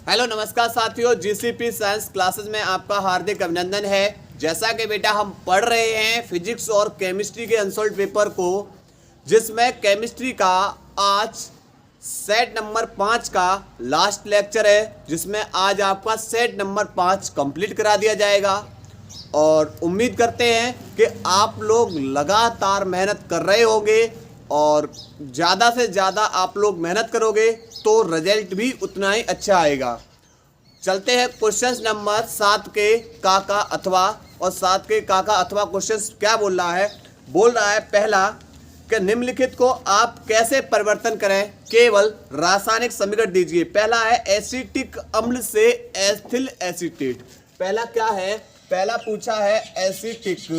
Hello नमस्कार साथियों, GCP science classes में आपका हार्दिक अभिनंदन है। जैसा कि बेटा हम पढ़ रहे हैं फिजिक्स और केमिस्ट्री के अनसोल्ड पेपर को, जिसमें केमिस्ट्री का आज सेट नंबर 5 का लास्ट लेक्चर है, जिसमें आज आपका सेट नंबर 5 कंप्लीट करा दिया जाएगा। और उम्मीद करते हैं कि आप लोग लगातार मेहनत कर रहे होंगे और ज़्यादा से ज़्यादा आप लोग मेहनत करोगे तो रिजल्ट भी उतना ही अच्छा आएगा। चलते हैं क्वेश्चन नंबर 7 के काका अथवा, और 7 के काका अथवा क्वेश्चन क्या बोल रहा है पहला कि निम्नलिखित को आप कैसे परिवर्तन करें, केवल रासायनिक समीकरण दीजिए। पहला है एसिटिक अम्ल से एथिल एसीटेट। पहला क्या है, पहला पूछा है एसिटिक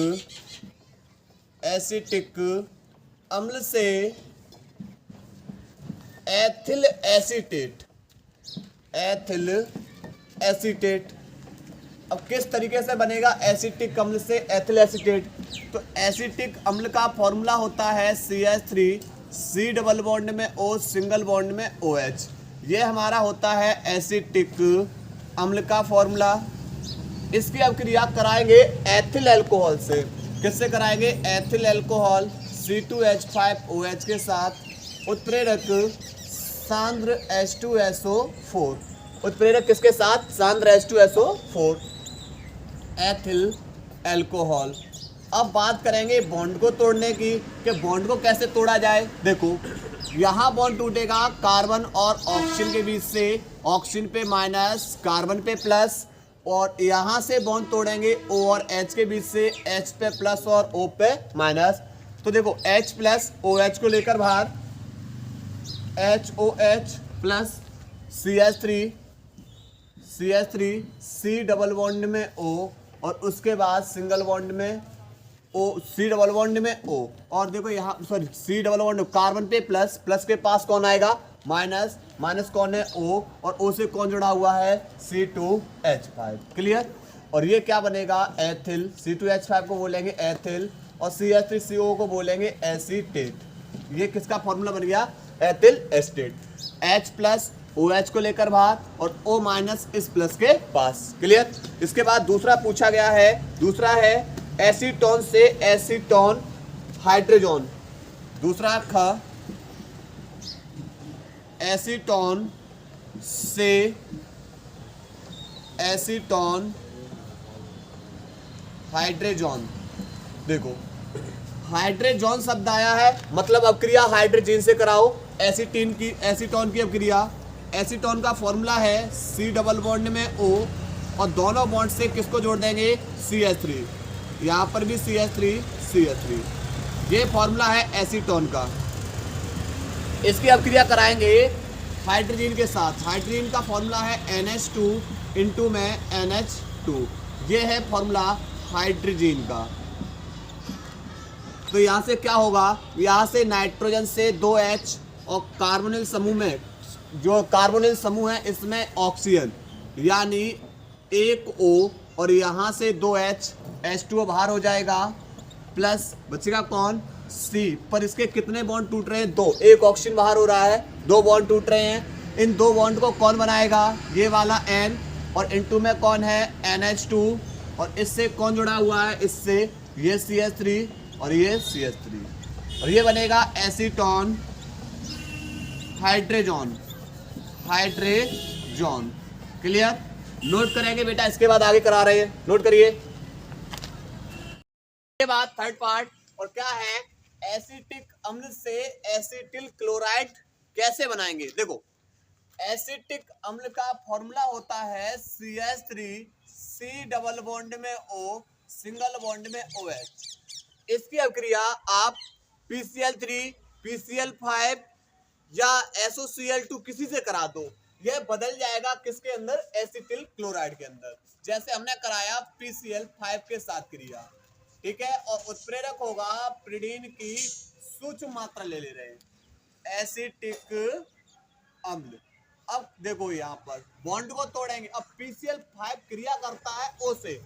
अम्ल से एथिल एसीटेट। अब किस तरीके से बनेगा एसिटिक अम्ल से एथिल एसीटेट? तो एसिटिक अम्ल का फॉर्मूला होता है CH3 C डबल बॉन्ड में O सिंगल बॉन्ड में OH। ये हमारा होता है एसिटिक अम्ल का फॉर्मूला। इसकी अब क्रिया कराएंगे एथिल अल्कोहल से। किससे कराएंगे? एथिल अल्कोहल C2H5OH के साथ उत्प्रेरक सांद्र H2SO4। उत्प्रेरक किसके साथ? सांद्र H2SO4, एथिल अल्कोहल। अब बात करेंगे बॉन्ड को तोड़ने की कि बॉन्ड को कैसे तोड़ा जाए। देखो, यहाँ बॉन्ड टूटेगा कार्बन और ऑक्सीजन के बीच से, ऑक्सीजन पे माइनस कार्बन पे प्लस, और यहाँ से बॉन्ड तोड़ेंगे O और H के बीच से, H पे प्लस और O पे माइनस। तो देखो H प्लस OH को लेकर बाहर, HOH plus CH3 C double bond में O, और उसके बाद सिंगल बॉन्ड में O, C डबल बॉन्ड में O, और देखो यहाँ sorry C double bond carbon पे प्लस, प्लस के पास कौन आएगा? माइनस, माइनस कौन है? O, और O से कौन जुड़ा हुआ है? C2H5। क्लियर? और ये क्या बनेगा? एथिल। C2H5 को बोलेंगे एथिल और CH3CO को बोलेंगे एसीटेट। ये किसका फॉर्मूला बन गया? Ethyl acetate. H plus OH को लेकर बाहर और O माइनस इस प्लस के पास। क्लियर? इसके बाद दूसरा पूछा गया है, दूसरा है एसीटोन से एसीटोन हाइड्रोजन। दूसरा ख एसीटोन से एसीटोन हाइड्रोजन। देखो हाइड्रोजन शब्द आया है, मतलब अपक्रिया हाइड्रोजन से कराओ। एसीटोन की अपक्रिया। एसीटोन का फॉर्मूला है C डबल बॉन्ड में O, और दोनों बॉन्ड से किसको जोड़ देंगे? CH3। यहाँ पर भी CH3। ये फॉर्मूला है एसीटोन का। इसकी अपक्रिया कराएंगे हाइड्रोजन के साथ। हाइड्रोजन का फॉर्मूला है NH2 इंटू में NH2। ये है फॉर्मूला हाइड्रोजन का। तो यहाँ से क्या होगा? यहाँ से नाइट्रोजन से 2H, और कार्बोनिल समूह में जो कार्बोनिल समूह है इसमें ऑक्सीजन, यानी 1 O, और यहाँ से 2H, H2O बाहर हो जाएगा, प्लस बचेगा कौन? C। पर इसके कितने बॉन्ड टूट रहे हैं? 2। एक ऑक्सीजन बाहर हो रहा है, 2 बॉन्ड टूट रहे हैं। इन 2 बॉन्ड को कौन बनाएगा? ये वाला N, और इनटू में कौन है? NH2, और इससे कौन जुड़ा हुआ है? इससे ये CH3 और ये CH3, और ये बनेगा एसीटोन हाइड्रोजन। क्लियर? नोट करेंगे बेटा, इसके बाद आगे करा रहे हैं, नोट करिए। इसके बाद थर्ड पार्ट, और क्या है? एसिटिक अम्ल से एसिटिल क्लोराइड कैसे बनाएंगे। देखो एसिटिक अम्ल का फॉर्मूला होता है CH3 C डबल बॉन्ड में O सिंगल बॉन्ड में OH। इसकी अभिक्रिया आप PCl3 PCl5 या SOCl2 किसी से करा दो, यह बदल जाएगा किसके अंदर? एसिटिल क्लोराइड के अंदर। जैसे हमने कराया PCl5 के साथ क्रिया, ठीक है, और उत्प्रेरक होगा प्रीडीन की सूक्ष्म मात्रा ले रहे हैं एसिटिक अम्ल। अब देखो यहाँ पर बॉन्ड को तोड़ेंगे। अब PCl5 क्रिया करता है O से।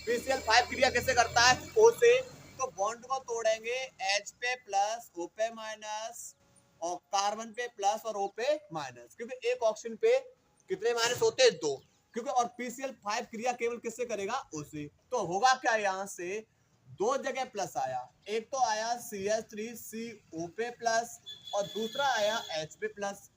PCl5 क्रिया कैसे करता है? O से। तो बॉन्ड को तोड़ेंगे H पे प्लस O पे माइनस, और कार्बन पे प्लस और O पे माइनस, क्योंकि एक ऑक्सीजन पे कितने माइनस होते हैं? 2, क्योंकि और PCl5 क्रिया केवल किससे करेगा? उसी। तो होगा क्या यहाँ से? 2 जगह प्लस आया, एक तो आया CH3CO पे प्लस और दूसरा आया H पे प्लस।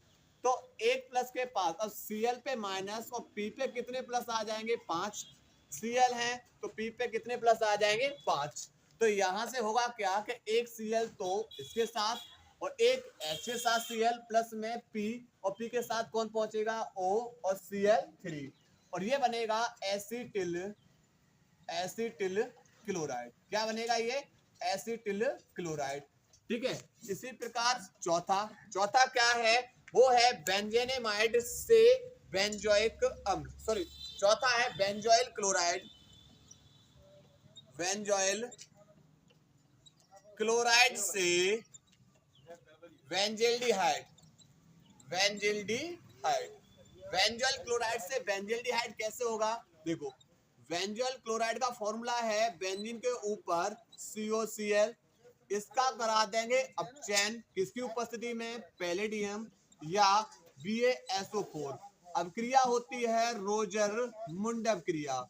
तो एक प्लस के पास अब Cl पे माइनस और P पे कितने प्लस आ जाएंगे? 5। Cl है तो P पे कितने प्लस आ जाएंगे? 5। तो यहां से होगा क्या कि एक Cl तो इसके साथ और एक H के साथ Cl प्लस में P और P के साथ कौन पहुंचेगा? O और Cl3 और ये बनेगा एसिटिल क्लोराइड। क्या बनेगा ये? Acetyl chloride. ठीक है। इसी प्रकार चौथा क्या है? वो है बेंजेनेमाइड से बेंजोइक अम्ल, सॉरी चौथा है बेंजोइल क्लोराइड, बेंजोइल क्लोराइड से बेंजिल्डिहाइड, बेंजिल्डिहाइड। बेंजोइल क्लोराइड से बेंजिल्डिहाइड कैसे होगा? देखो, बेंजोइल क्लोराइड का फॉर्मूला है बेंजीन के ऊपर COCl, इसका करा देंगे अपचयन किसकी उपस्थिति में? पैलेडियम या BaSO4। अभिक्रिया होती है रोजरमुंड अभिक्रिया,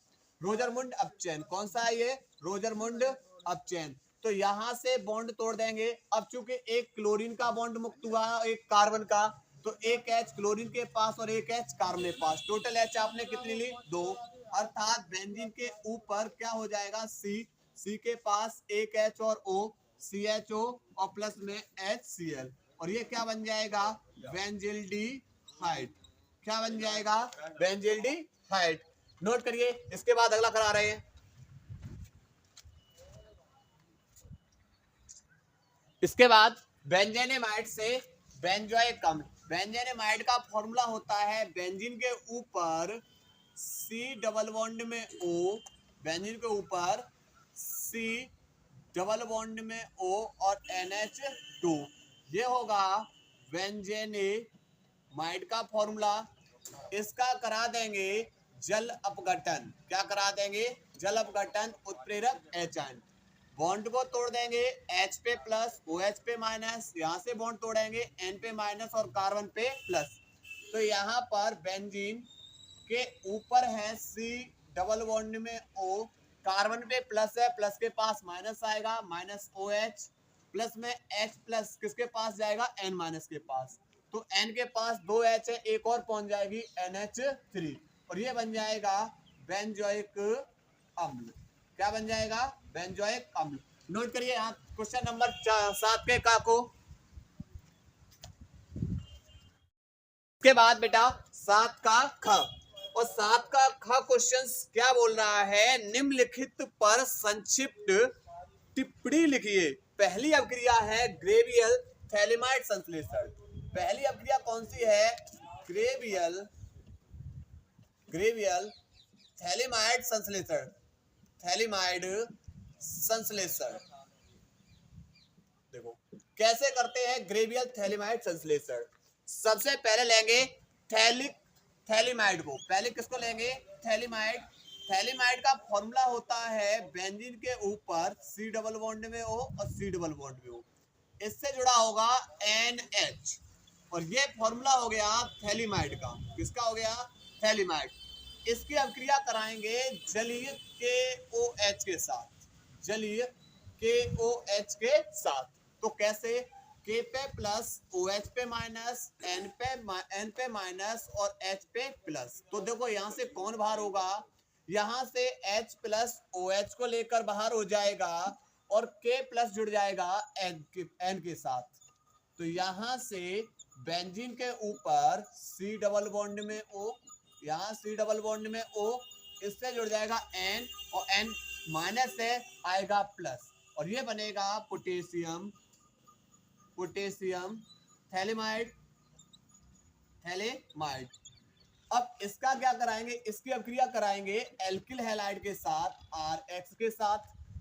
रोजरमुंड अपचयन। कौन सा है ये? रोजरमुंड अपचयन। तो यहां से बॉन्ड तोड़ देंगे। अब चूंकि एक क्लोरीन का बॉन्ड मुक्त हुआ एक कार्बन का, तो एक H क्लोरीन के पास और एक H कार्बन के पास, टोटल H आपने कितनी ली? 2। अर्थात बेंजीन के ऊपर क्या हो जाएगा? C के पास एक H और O, CHO और प्लस में HCl और ये क्या बन जाएगा? बेंजिल्डिहाइड। क्या बन जाएगा? बेंजिल्डिहाइड। नोट करिए। इसके बाद अगला करा रहे हैं। इसके बाद बेंजेनेमाइड से बेंजोइक अम्ल। बेंजेनेमाइड का फॉर्मूला होता है बेंजीन के ऊपर C डबल बॉन्ड में O, बेंजीन के ऊपर C डबल बॉन्ड में O और NH2। ये होगा बेंजेनेमाइड का फॉर्मूला। इसका करा देंगे जल अपघटन। क्या करा देंगे? जल अपघटन। उत्प्रेरक H आयन। बॉन्ड को तोड़ देंगे H पे प्लस OH पे माइनस, यहां से बॉन्ड तोड़ेंगे N पे माइनस और कार्बन पे प्लस। तो यहाँ पर बेंजीन के ऊपर है C डबल बॉन्ड में O, कार्बन पे प्लस है, प्लस के पास माइनस आएगा, माइनस OH प्लस में H प्लस किसके पास जाएगा? N माइनस के पास। तो N के पास 2 H है, एक और पहुंच जाएगी NH3 और ये बन जाएगा बेंजोइक अम्ल। क्या बन जाएगा? बेंजोइक अम्ल। नोट करिए यहाँ क्वेश्चन नंबर 7 के का को। इसके बाद बेटा 7 का ख, और 7 का ख क्वेश्चन क्या बोल रहा है? निम्नलिखित पर संक्षिप्त टिप्पणी लिखिए। पहली अभिक्रिया है ग्रेवियल थैलेमाइड संश्लेषण। पहली अभिक्रिया कौन सी है? ग्रेवियल थैलेमाइड संश्लेषण, थैलेमाइड संश्लेषण। देखो कैसे करते हैं ग्रेवियल थैलेमाइड संश्लेषण। सबसे पहले लेंगे थैलेमाइड को। पहले किसको लेंगे? थैलेमाइड। थैलेमाइड का फॉर्मूला होता है बेंजीन के ऊपर C डबल बॉन्ड में O और C डबल बॉन्ड में O, इससे जुड़ा होगा NH और ये फॉर्मूला हो गया थैलेमाइड का। किसका हो गया? थैलेमाइड। इसकी अभिक्रिया कराएंगे जलीय KOH के साथ, जलीय KOH के साथ। तो कैसे? K पे प्लस, OH पे माइनस, N पे माइनस और H पे प्लस। तो देखो यहां से कौन बाहर होगा? यहां से H प्लस OH को लेकर बाहर हो जाएगा और K प्लस जुड़ जाएगा N के साथ। तो यहां से बेंजीन के ऊपर C डबल बॉन्ड में O, यहाँ C डबल बॉन्ड में O, इससे जुड़ जाएगा N और N माइनस से आएगा प्लस और ये बनेगा पोटेशियम, पोटेशियम थैलेमाइड, थैलेमाइड। अब इसका क्या कराएंगे? इसकी अभिक्रिया कराएंगे एल्किल हैलाइड के साथ, RH के साथ।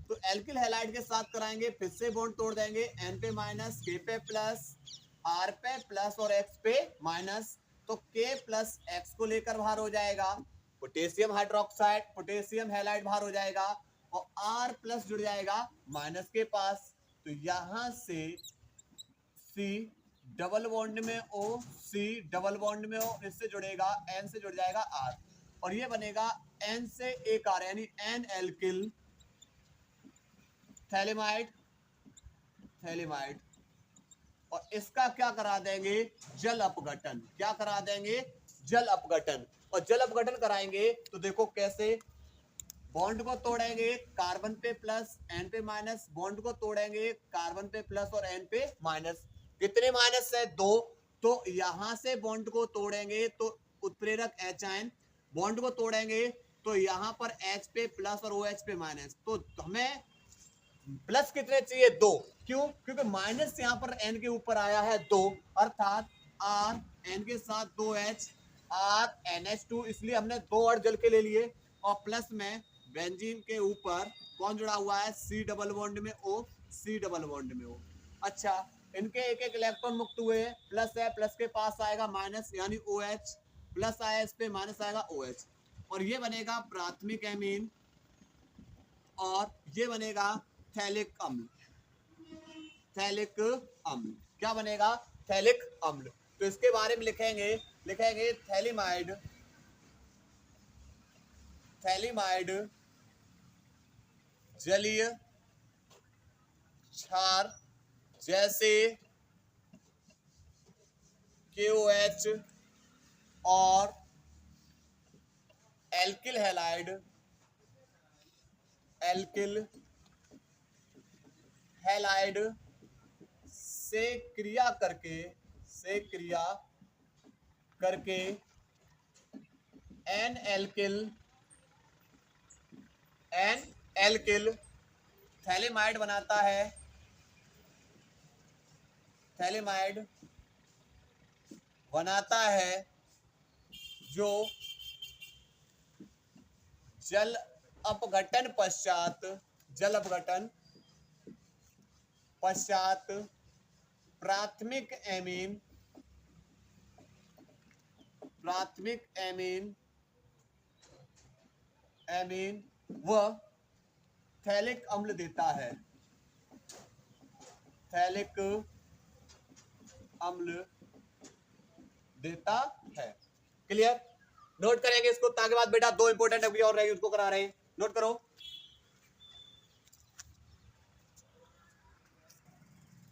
तो एल्किल हैलाइड के साथ कराएंगे, फिर से बॉन्ड तोड़ देंगे N पे माइनस, K पे प्लस, R पे प्लस और X पे माइनस। तो K प्लस X को लेकर बाहर हो जाएगा पोटेशियम हाइड्रोक्साइड, पोटेशियम हैलाइड बाहर हो जाएगा और R प्लस जुड़ जाएगा माइनस के पास। तो यहां से C डबल बॉन्ड में O, C डबल बॉन्ड में O, इससे जुड़ेगा N से जुड़ जाएगा R, और ये बनेगा N से एक R यानी N एल्किल थैलेमाइड, थैलेमाइड। और इसका क्या करा देंगे, जल अपघटन। क्या करा देंगे, जल अपघटन। और जल अपघटन कराएंगे तो देखो कैसे, बॉन्ड को तोड़ेंगे कार्बन पे प्लस एन पे माइनस, बॉन्ड को तोड़ेंगे कार्बन पे प्लस और एन पे माइनस। कितने माइनस है, 2। तो यहां से बॉन्ड को तोड़ेंगे तो उत्प्रेरक एच आयन, बॉन्ड को तोड़ेंगे तो यहां पर एच पे प्लस और ओ एच पे माइनस। तो हमें प्लस कितने चाहिए, 2। क्यों, क्योंकि माइनस यहां पर एन के ऊपर आया है 2, अर्थात आर एन के साथ 2H आर NH2, इसलिए हमने 2 और जल के ले लिए। और प्लस में बेंजीन के ऊपर कौन जुड़ा हुआ है, C डबल बॉन्ड में O, C डबल बॉन्ड में O। अच्छा, इनके एक एक इलेक्ट्रॉन मुक्त हुए, प्लस है, प्लस के पास आएगा माइनस यानी OH, प्लस आया इस पे माइनस आएगा OH, और ये बनेगा प्राथमिक एमीन, और ये बनेगा थैलिक अम्ल। थैलिक अम्ल क्या बनेगा, थैलिक अम्ल। तो इसके बारे में लिखेंगे, लिखेंगे थैलिमाइड, थैलिमाइड जलीय क्षार जैसे KOH और एल्किल हैलाइड, एल्किल हैलाइड से क्रिया करके, से क्रिया करके N alkyl, N alkyl phthalimide बनाता है, थैलिमाइड बनाता है, जो जल अपघटन पश्चात, जल अपघटन पश्चात प्राथमिक एमीन, प्राथमिक एमीन, एमीन व थैलिक अम्ल देता है, थैलिक अम्ल देता है। क्लियर, नोट करेंगे इसको, ताकि बाद बेटा 2 इंपॉर्टेंट अभी और रहेगी, उसको करा रहे हैं, नोट करो।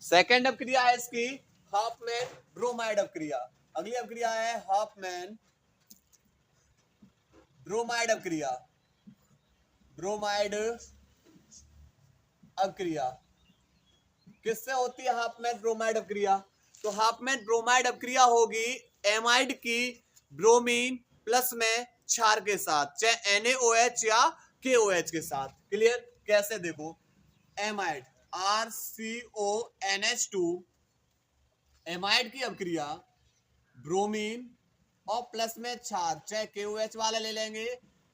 सेकेंड अपक्रिया है इसकी हाफमैन ब्रोमाइड अपक्रिया। अगली अपक्रिया है हाफमैन ब्रोमाइड अपक्रिया, ब्रोमाइड अपक्रिया किससे होती है हाफमैन ब्रोमाइड अपक्रिया, तो हाफमैन ब्रोमाइड अपक्रिया होगी एमाइड की ब्रोमीन प्लस में क्षार के साथ, चाहे NaOH या KOH के साथ। क्लियर, कैसे देखो, एमाइड RCONH2, एमाइड की अपक्रिया ब्रोमीन और प्लस में क्षार, चाहे KOH वाला ले लेंगे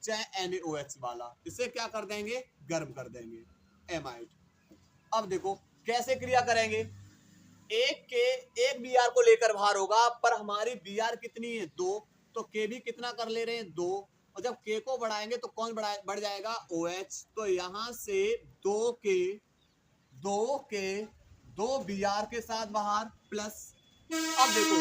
चाहे NaOH वाला, इसे क्या कर देंगे, गर्म कर देंगे, एमाइड। अब देखो कैसे क्रिया करेंगे, एक Br को लेकर बाहर होगा, पर हमारी Br कितनी है, 2, तो K भी कितना कर ले रहे हैं, 2, और जब K को बढ़ाएंगे तो कौन बढ़ जाएगा, OH। तो यहां से 2K 2Br के साथ बाहर प्लस। अब देखो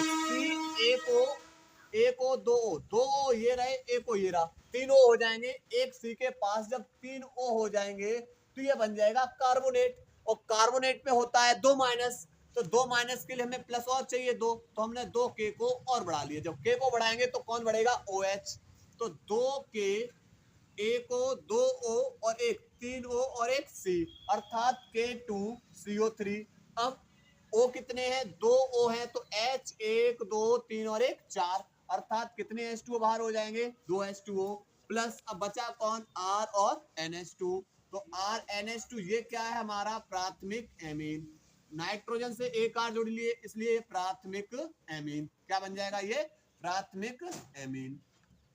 एक ओ दो O ये रहे, एक O ये रहा, 3 O हो जाएंगे, एक C के पास जब 3 O हो जाएंगे तो ये बन जाएगा कार्बोनेट, और कार्बोनेट पे होता है 2 माइनस, तो 2 माइनस के लिए हमें प्लस और चाहिए 2, तो हमने 2K को और बढ़ा लिया, जब K को बढ़ाएंगे तो कौन बढ़ेगा, OH। तो 2K, एक O 2 O और एक 3 O और एक C, अर्थात K2CO3। अब O कितने हैं, 2 O हैं, तो H 1 2 3 और 1 4, अर्थात कितने H2O बाहर हो जाएंगे, 2 H2O प्लस। अब बचा कौन, R और NH2, तो R NH2 ये क्या है, हमारा प्राथमिक एमीन। नाइट्रोजन से एक R जोड़ लिए, इसलिए प्राथमिक एमीन क्या बन जाएगा, ये प्राथमिक एमीन।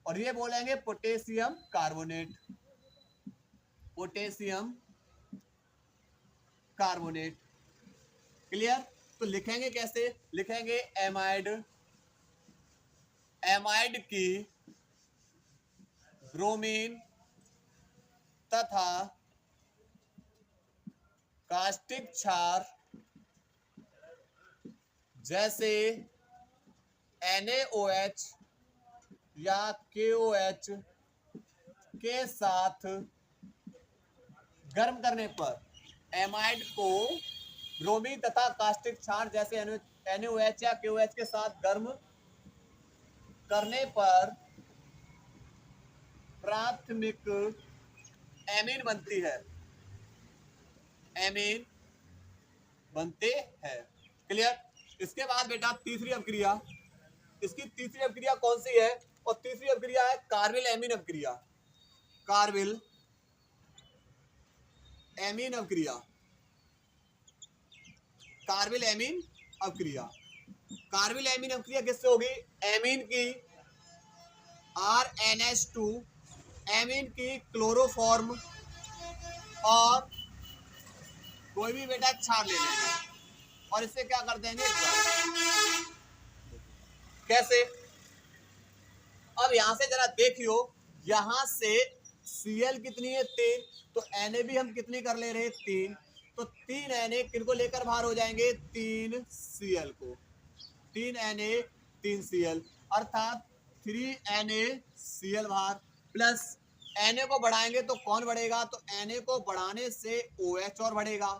और ये बोलेंगे potassium carbonate, potassium carbonate. Clear, तो लिखेंगे कैसे, लिखेंगे एमाइड, एमाइड की ब्रोमीन तथा कास्टिक क्षार जैसे NaOH या KOH के साथ गर्म करने पर एमाइड को ब्रोमीन तथा कास्टिक क्षार जैसे NaOH या KOH के साथ गर्म करने पर प्राथमिक एमीन बनती है, एमीन बनते हैं। क्लियर। इसके बाद बेटा तीसरी अभिक्रिया, इसकी तीसरी अभिक्रिया कौन सी है? और तीसरी अभिक्रिया है कार्बिल एमीन अभिक्रिया। कार्बिल एमीन अभिक्रिया, कार्बिल एमीन अभिक्रिया। कार्बिल एमीन अभिक्रिया किससे होगी? एमीन की RNH2 एमीन की क्लोरोफॉर्म और कोई भी बेटा क्षार ले लेंगे और इससे क्या कर देंगे? कैसे? अब यहां से जरा देखियो, यहां से Cl कितनी है? 3। तो Na भी हम कितनी कर ले रहे हैं? 3। तो 3 Na किनको लेकर बाहर हो जाएंगे? 3 Cl को। 3 Na 3 Cl अर्थात 3 NaCl बाहर, प्लस Na को बढ़ाएंगे तो कौन बढ़ेगा? तो Na को बढ़ाने से OH और बढ़ेगा।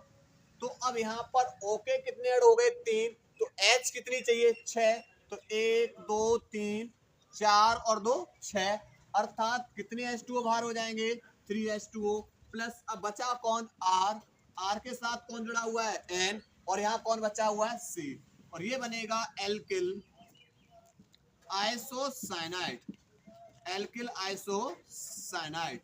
तो अब यहाँ पर OK कितने ऐड हो गए? 3। तो H कितनी चाहिए? 6। तो 1 2 3 4 और 2 6, अर्थात कितने H2O बाहर हो जाएंगे? 3H2O। प्लस अब बचा कौन? R। R के साथ कौन जुड़ा हुआ है? N। और यहाँ कौन बचा हुआ है? C। और ये बनेगा एल्किल आइसोसाइनाइड। एल्किल आइसोसाइनाइड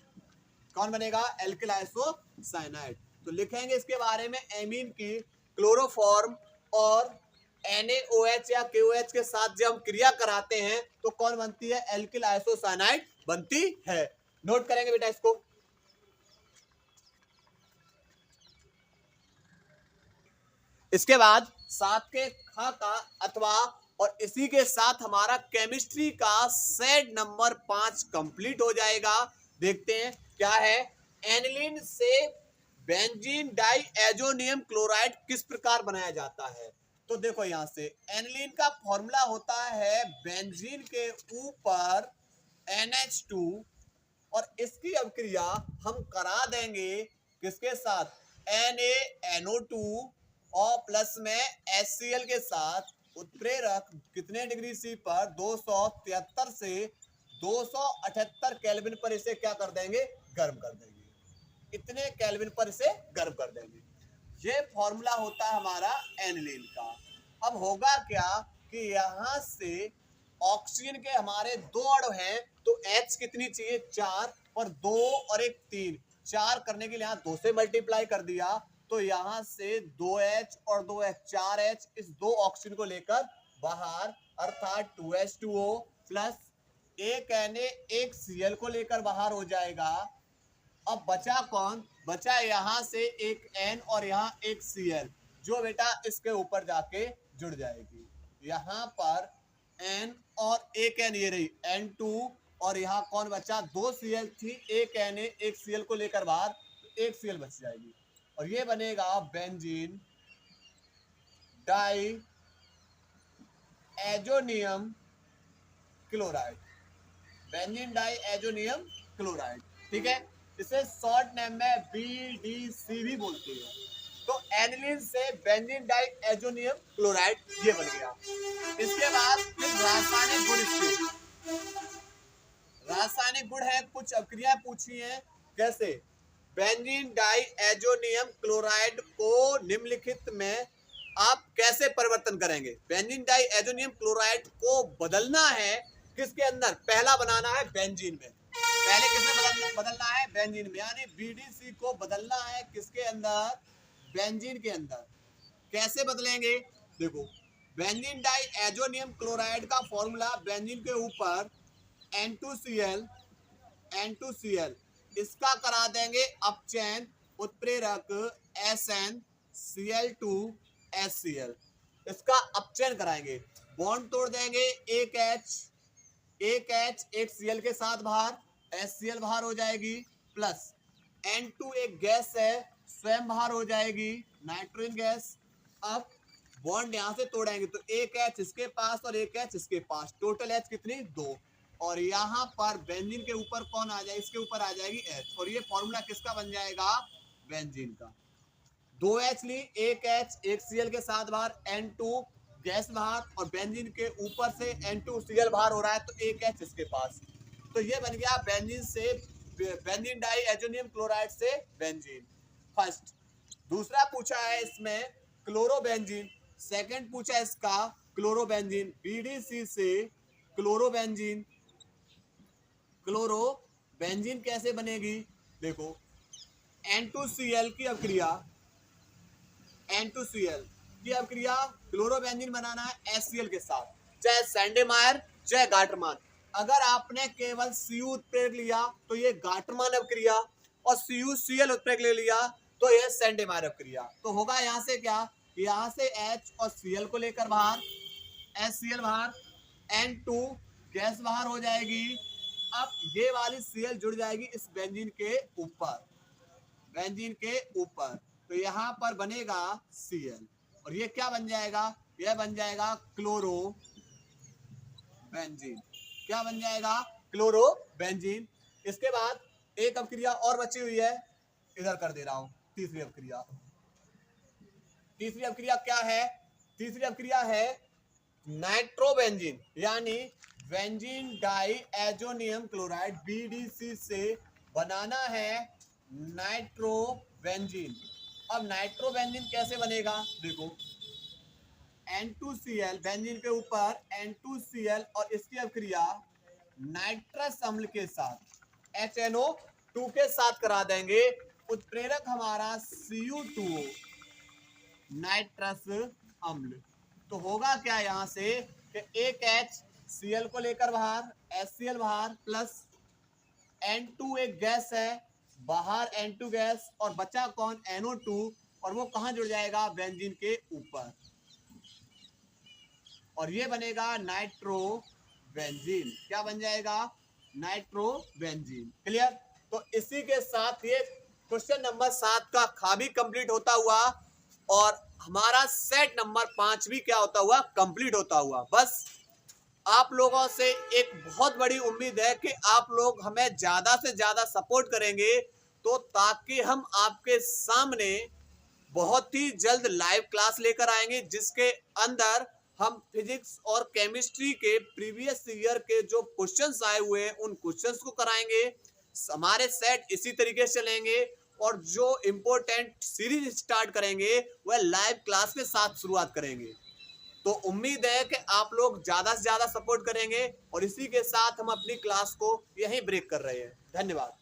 कौन बनेगा? Alkyl isocyanide. तो लिखेंगे इसके बारे में, एमीन की क्लोरोफॉर्म और NaOH या KOH के साथ जब हम क्रिया कराते हैं तो कौन बनती है? एल्किल आइसोसाइनाइड बनती है। नोट करेंगे बेटा इसको। इसके बाद 7 के ख का अथवा और इसी के साथ हमारा केमिस्ट्री का सेट नंबर 5 कंप्लीट हो जाएगा। देखते हैं क्या है। एनिलीन से बेंजीन डाइएजोनियम क्लोराइड किस प्रकार बनाया जाता है? तो देखो यहां से एनिलीन का फॉर्मूला होता है बेंजीन के ऊपर NH2 और इसकी अभिक्रिया हम करा देंगे किसके साथ? NaNO2 और प्लस में HCl के साथ। उत्प्रेरक कितने डिग्री सी पर? 273 से 278 केल्विन पर इसे क्या कर देंगे? गर्म कर देंगे। इतने केल्विन पर इसे गर्म कर देंगे। ये फॉर्मूला होता है हमारा एनिलीन का। अब होगा क्या कि यहां से ऑक्सीजन के हमारे 2 अणु हैं, तो H कितनी चाहिए? 4 और 2 और 1 3। 4 करने के लिए यहाँ 2 से मल्टीप्लाई कर दिया, तो यहां से 2H और 2H 4H इस 2 ऑक्सीजन को लेकर बाहर, अर्थात 2H2O प्लस 1 Na 1 Cl को लेकर बाहर हो जाएगा। अब बचा कौन? बचा यहाँ से एक N और यहाँ एक Cl, जो बेटा इसके ऊपर जाके जुड़ जाएगी। यहाँ पर N और एक N, ये रही N2 और यहाँ कौन बचा? 2 Cl थी, एक Na एक Cl को लेकर बाहर, तो एक Cl बच जाएगी और ये बनेगा benzene diazonium chloride. Benzene diazonium chloride, ठीक है। इसे शॉर्ट नेम में BDC भी बोलते हैं। तो एनिलीन से बेंजीन डाई एजोनियम क्लोराइड ये बन गया। इसके बाद फिर रासायनिक गुण, इसके रासायनिक गुण है, कुछ अभिक्रियाएं पूछी हैं। कैसे? बेंजीन डाई एजोनियम क्लोराइड को निम्नलिखित में आप कैसे परिवर्तन करेंगे? बेंजीन डाई एजोनियम क्लोराइड को बदलना है किसके अंदर? पहला बनाना है बेंजीन में। पहले किसमें बदलना है? बेंजीन में, यानी BDC को बदलना है किसके अंदर? बेंजीन के अंदर। कैसे बदलेंगे? देखो, बेंजीन डाई एजोनियम क्लोराइड का फॉर्मूला बेंजीन के ऊपर N2Cl, N2Cl इसका करा देंगे अपचयन, उत्प्रेरक SnCl2HCl इसका अपचयन कराएंगे, बॉन्ड तोड़ देंगे। एक H एक Cl के साथ बाहर, HCl बाहर हो जाएगी, प्लस N2 एक गैस है, स्वयं बाहर हो जाएगी, नाइट्रोजन गैस। अब बॉन्ड यहाँ से तोड़ेंगे तो एक एच इसके पास और एक एच इसके पास, टोटल एच कितनी 2। और यहाँ पर बेंजीन के ऊपर कौन आ जाएगी, इसके ऊपर आ जाएगी एच, और ये फॉर्मूला किसका बन जाएगा, बेंजीन का। 2 एच ली, एक एच, एक सीएल के साथ बाहर, N2 गैस बाहर, और बेंजीन के ऊपर से N2 सीएल बाहर हो रहा है, तो एक एच इसके पास। तो ये बन गया बेंजीन से, बेंजीन डाई एजोनियम क्लोराइड से बेंजीन, फर्स्ट। दूसरा पूछा है इसमें क्लोरोबेंजीन, सेकंड पूछा है इसका क्लोरोबेंजीन, BDC से क्लोरोबेंजीन। क्लोरोबेंजीन कैसे बनेगी, देखो N2Cl की अभिक्रिया, N2Cl की अभिक्रिया क्लोरोबेंजीन बनाना है HCl के साथ, चाहे सैंडेमायर चाहे गाटरमान। अगर आपने केवल Cu उत्प्रेरक लिया तो ये गाटरमान अभिक्रिया, और CuCl उत्प्रेरक ले लिया तो ये सैंडेमायर अभिक्रिया। तो होगा यहाँ से क्या, यहाँ से H और Cl को लेकर बाहर, HCl बाहर, N2 गैस बाहर हो जाएगी। अब ये वाली Cl जुड़ जाएगी इस बेंजीन के ऊपर, बेंजीन के ऊपर, तो यहाँ पर बनेगा Cl, और ये क्या बन जाएगा, यह बन जाएगा क्लोरो बेंजीन। क्या बन जाएगा, क्लोरो बेंजीन। इसके बाद एक अभिक्रिया और बची हुई है, इधर कर दे रहा हूं, तीसरी अभिक्रिया। तीसरी अभिक्रिया क्या है, तीसरी अभिक्रिया है नाइट्रोबेंजीन, यानी benzene diazonium chloride, BDC से बनाना है नाइट्रोबेंजीन। अब नाइट्रोबेंजीन कैसे बनेगा, देखो N2Cl बेंजीन के ऊपर N2Cl, और इसकी अभिक्रिया नाइट्रस अम्ल के साथ HNO2 के साथ करा देंगे। उत्प्रेरक हमारा Cu2O, नाइट्रस अम्ल। तो होगा क्या यहाँ से कि एक H Cl को लेकर बाहर, HCl बाहर, प्लस N2 एक गैस है बाहर, N2 गैस, और बचा कौन, NO2, और वो कहाँ जुड़ जाएगा, बेंजीन के ऊपर, और ये बनेगा नाइट्रोबेंजीन। क्या बन जाएगा, नाइट्रोबेंजीन। क्लियर। तो इसी के साथ ये क्वेश्चन नंबर 7 का खा भी कंप्लीट होता हुआ, और हमारा सेट नंबर 5 भी क्या होता हुआ, कंप्लीट होता हुआ। बस आप लोगों से एक बहुत बड़ी उम्मीद है कि आप लोग हमें ज्यादा से ज्यादा सपोर्ट करेंगे, तो ताकि हम आपके सामने बहुत ही जल्द लाइव क्लास लेकर आएंगे, जिसके अंदर हम फिजिक्स और केमिस्ट्री के प्रीवियस ईयर के जो क्वेश्चंस आए हुए हैं उन क्वेश्चंस को कराएंगे। हमारे सेट इसी तरीके से चलेंगे, और जो इम्पोर्टेंट सीरीज स्टार्ट करेंगे वह लाइव क्लास के साथ शुरुआत करेंगे। तो उम्मीद है कि आप लोग ज्यादा से ज्यादा सपोर्ट करेंगे, और इसी के साथ हम अपनी क्लास को यहीं ब्रेक कर रहे हैं। धन्यवाद।